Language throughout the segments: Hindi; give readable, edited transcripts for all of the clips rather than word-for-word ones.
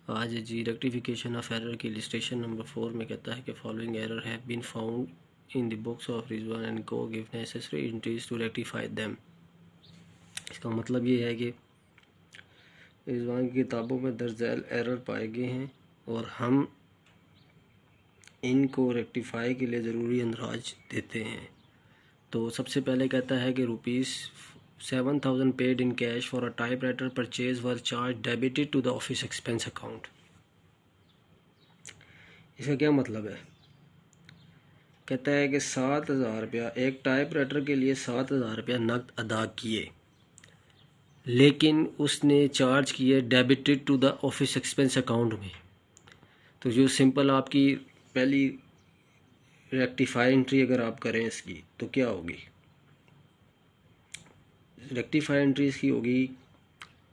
आज जी रेक्टिफिकेशन ऑफ एरर की लिस्टेशन नंबर 4 में कहता है कि following error have been found in the books of Rizwan and go give necessary entries to rectify them. इसका मतलब ये है कि रिजवान की किताबों में दर्ज एरर पाए गए हैं और हम इनको रेक्टिफाई के लिए ज़रूरी अंदराज देते हैं। तो सबसे पहले कहता है कि ₹7,000 paid in cash for a typewriter purchase were charge debited to the office expense account. इसका क्या मतलब है? कहता है कि 7,000 रुपया एक टाइप राइटर के लिए 7,000 रुपया नकद अदा किए, लेकिन उसने चार्ज किए debited to the office expense account में। तो जो सिंपल आपकी पहली रेक्टिफाई एंट्री अगर आप करें इसकी तो क्या होगी? रेक्टिफाई एंट्री इसकी होगी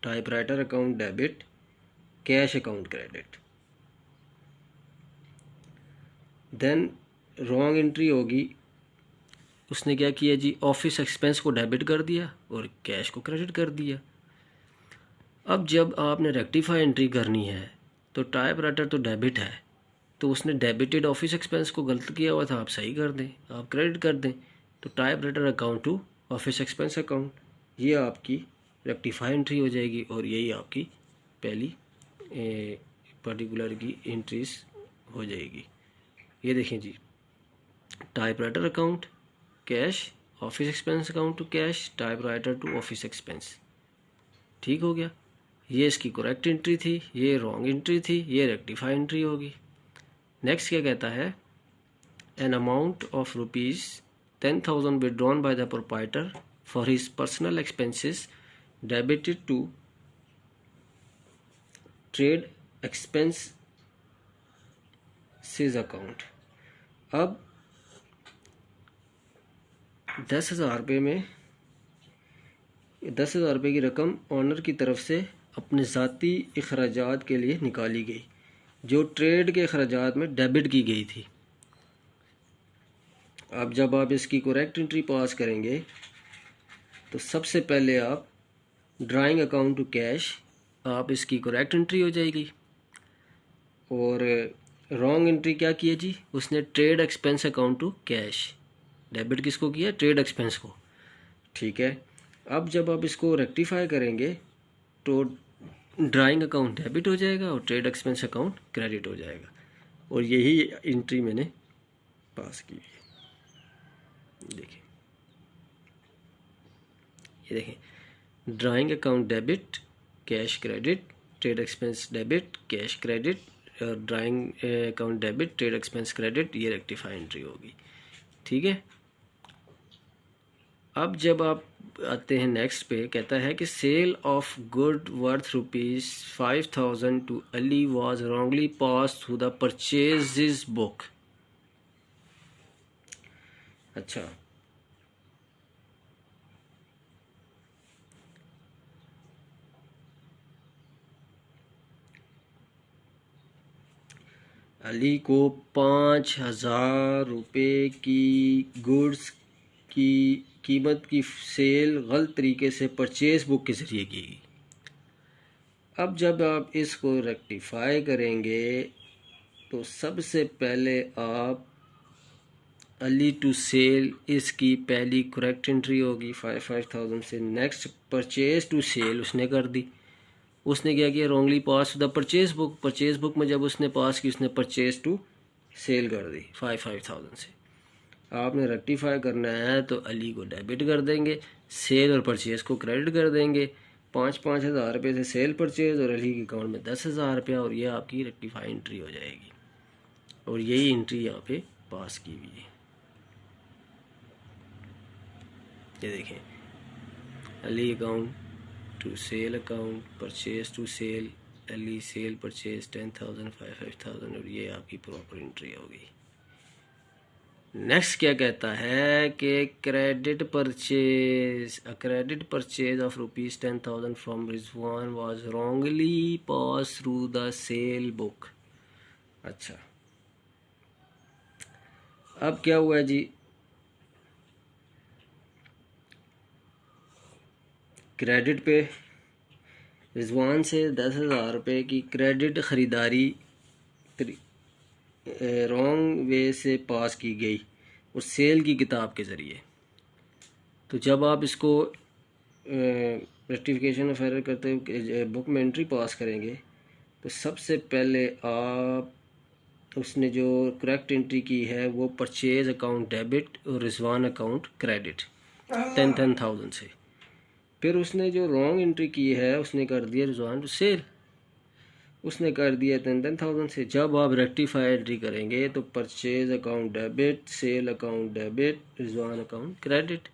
typewriter account debit, cash account credit. Then wrong entry होगी, उसने क्या किया जी, ऑफिस एक्सपेंस को डेबिट कर दिया और कैश को क्रेडिट कर दिया। अब जब आपने रेक्टिफाई एंट्री करनी है तो टाइप राइटर तो डेबिट है, तो उसने डेबिटेड ऑफिस एक्सपेंस को गलत किया हुआ था, आप सही कर दें, आप क्रेडिट कर दें। तो typewriter account to office expense account, ये आपकी रेक्टिफाई एंट्री हो जाएगी और यही आपकी पहली पर्टिकुलर की एंट्रीज हो जाएगी। ये देखें जी, typewriter account cash, office expense account to cash, typewriter to office expense. ठीक हो गया। ये इसकी करेक्ट एंट्री थी, ये रॉन्ग एंट्री थी, ये रेक्टिफाई एंट्री होगी। नेक्स्ट क्या कहता है, an amount of ₹10,000 withdrawn by the proprietor for his personal expenses debited to trade expenses account। अब 10,000 रुपये में 10,000 रुपये की रकम ऑनर की तरफ से अपने ज़ाती अखराजात के लिए निकाली गई, जो ट्रेड के अखराजात में डेबिट की गई थी। अब जब आप इसकी करेक्ट एंट्री पास करेंगे तो सबसे पहले आप ड्राइंग अकाउंट टू कैश, आप इसकी करेक्ट एंट्री हो जाएगी। और रॉन्ग एंट्री क्या किया जी, उसने trade expense account to cash, debit किसको किया, ट्रेड एक्सपेंस को। ठीक है। अब जब आप इसको रेक्टिफाई करेंगे तो ड्राइंग अकाउंट डेबिट हो जाएगा और ट्रेड एक्सपेंस अकाउंट क्रेडिट हो जाएगा, और यही एंट्री मैंने पास की है। देखिए, ये देखें, drawing account debit, cash credit, trade expense debit, cash credit, drawing account debit, trade expense credit, ये रेक्टिफाई एंट्री होगी। ठीक है। अब जब आप आते हैं नेक्स्ट पे, कहता है कि sale of good worth ₹5,000 to Ali was wrongly pass through the purchases book. अच्छा, अली को 5,000 रुपये की गुड्स की कीमत की सेल गलत तरीके से परचेज बुक के ज़रिए की गई। अब जब आप इसको रेक्टिफाई करेंगे तो सबसे पहले आप अली टू सेल, इसकी पहली करेक्ट एंट्री होगी 5,000 से। नेक्स्ट परचेज टू सेल उसने कर दी, उसने क्या किया, wrongly pass the purchase book, purchase book में जब उसने पास की उसने परचेज टू सेल कर दी 5,000 से। आपने रेक्टिफाई करना है तो अली को डेबिट कर देंगे, सेल और परचेज को क्रेडिट कर देंगे। 5,000 रुपये से सेल परचेज और अली के अकाउंट में 10,000 रुपया, और ये आपकी रेक्टिफाई एंट्री हो जाएगी, और यही एंट्री यहाँ पे पास की हुई है। ये देखें, Ali account to sale account, purchase to sale, Ali sale purchase 10,000 5,000, और ये आपकी प्रॉपर एंट्री होगी। नेक्स्ट क्या कहता है कि credit purchase of ₹10,000 from Rizwan was wrongly pass through the sale book. अच्छा, अब क्या हुआ जी, क्रेडिट पे रिजवान से 10,000 रुपये की क्रेडिट ख़रीदारी रॉन्ग वे से पास की गई और सेल की किताब के ज़रिए। तो जब आप इसको रेक्टिफिकेशन ऑफ एरर करते हुए बुक में एंट्री पास करेंगे तो सबसे पहले आप उसने जो करेक्ट एंट्री की है वो परचेज अकाउंट डेबिट और रिजवान अकाउंट क्रेडिट 10,000 से। फिर उसने जो रॉन्ग एंट्री की है उसने कर दिया रिजवान सेल, उसने कर दिया 10,000 से। जब आप रेक्टिफाई एंट्री करेंगे तो purchase account debit, sale account debit, Rizwan account credit,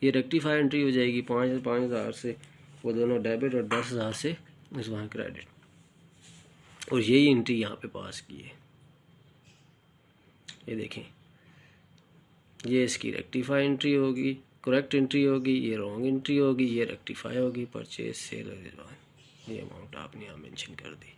ये रेक्टिफाई एंट्री हो जाएगी। 5,000 से वो दोनों डेबिट और 10,000 से रिजवान क्रेडिट, और यही एंट्री यहाँ पे पास की है। ये देखें, ये इसकी रेक्टिफाई एंट्री होगी, करेक्ट एंट्री होगी, ये रॉन्ग एंट्री होगी, ये रेक्टिफाई होगी, परचेज, सेल और रिजवान। ये अमाउंट आपने यहाँ मेंशन कर दी।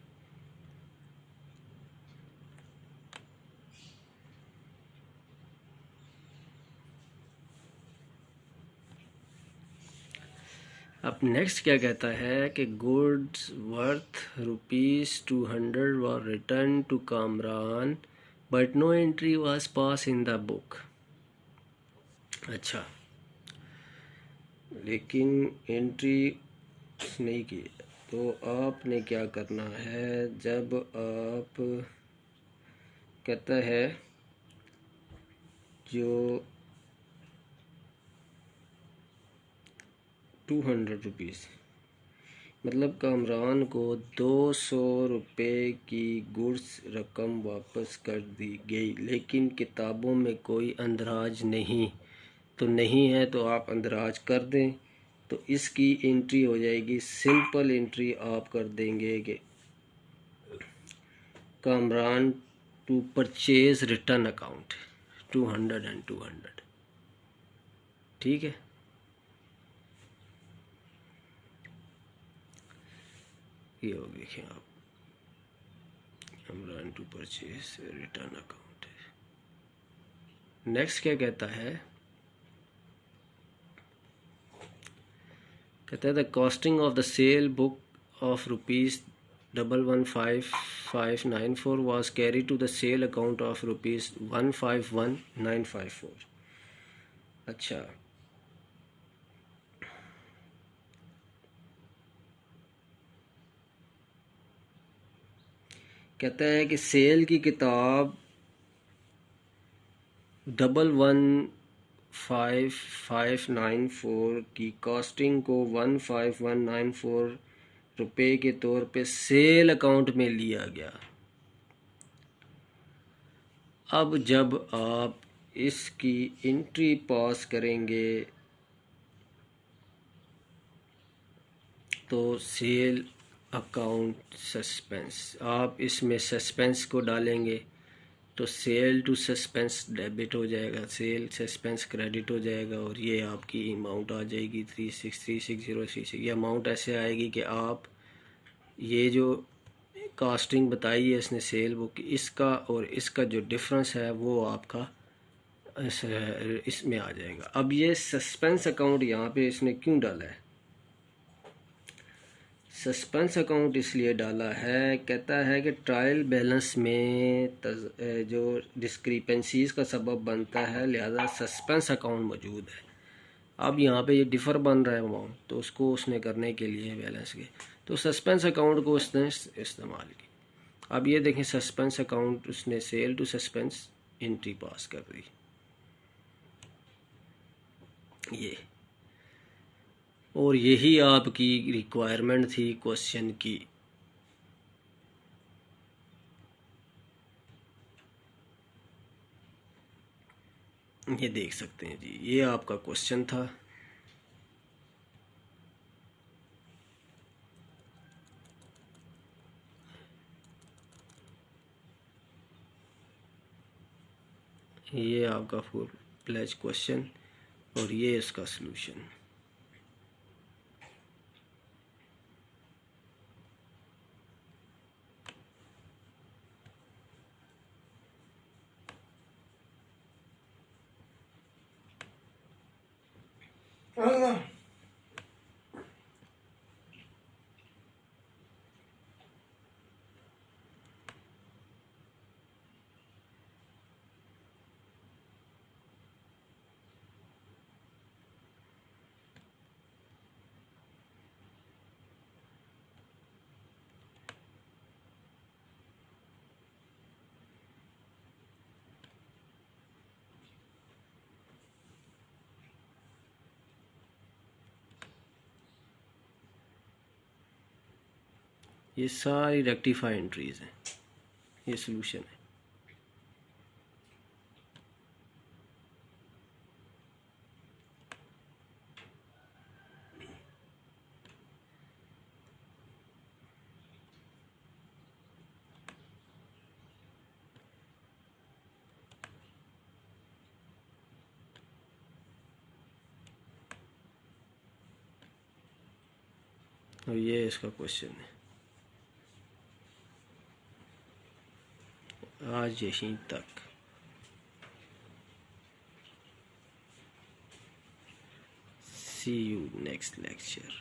अब नेक्स्ट क्या कहता है कि goods worth ₹200 were return to Kamran but no entry was pass in the book. अच्छा, लेकिन एंट्री नहीं की, तो आपने क्या करना है, जब आप कहता है जो 200 रुपीज़, मतलब कामरान को 200 रुपये की गुड्स रकम वापस कर दी गई, लेकिन किताबों में कोई अंदराज नहीं। तो नहीं है तो आप अंदराज कर दें, तो इसकी एंट्री हो जाएगी, सिंपल एंट्री आप कर देंगे कि Kamran to purchase return account 200 and 200। ठीक है, ये हो देखिए आप, Kamran to purchase return account. Next क्या कहता है, कहता है the costing of the sale book of ₹115,594 was carried to the sale account of ₹151,954। अच्छा, कहता है कि सेल की किताब 115,594 की कॉस्टिंग को 151,904 रुपये के तौर पे सेल अकाउंट में लिया गया। अब जब आप इसकी एंट्री पास करेंगे तो सेल अकाउंट सस्पेंस, आप इसमें सस्पेंस को डालेंगे तो सेल टू सस्पेंस डेबिट हो जाएगा, सेल सस्पेंस क्रेडिट हो जाएगा, और ये आपकी अमाउंट आ जाएगी 3636,036। ये अमाउंट ऐसे आएगी कि आप ये जो कास्टिंग बताई है इसने सेल बुक की, इसका और इसका जो डिफरेंस है वो आपका इसमें आ जाएगा। अब ये सस्पेंस अकाउंट यहाँ पे इसने क्यों डाला है, सस्पेंस अकाउंट इसलिए डाला है, कहता है कि ट्रायल बैलेंस में जो डिस्क्रिपेंसीज का सबब बनता है, लिहाजा सस्पेंस अकाउंट मौजूद है। अब यहाँ पे ये डिफ़र बन रहा है अमाउंट, तो उसको उसने करने के लिए बैलेंस के, तो सस्पेंस अकाउंट को उसने इस्तेमाल की। अब ये देखें, सस्पेंस अकाउंट उसने sale to suspense entry pass कर दी, ये, और यही आपकी रिक्वायरमेंट थी क्वेश्चन की। ये देख सकते हैं जी, ये आपका क्वेश्चन था। ये आपका फुल फ्लैश क्वेश्चन और ये इसका सलूशन। ये सारी रेक्टिफाई एंट्रीज हैं, ये सोल्यूशन है। और ये इसका क्वेश्चन है। आज यहीं तक। See you next lecture.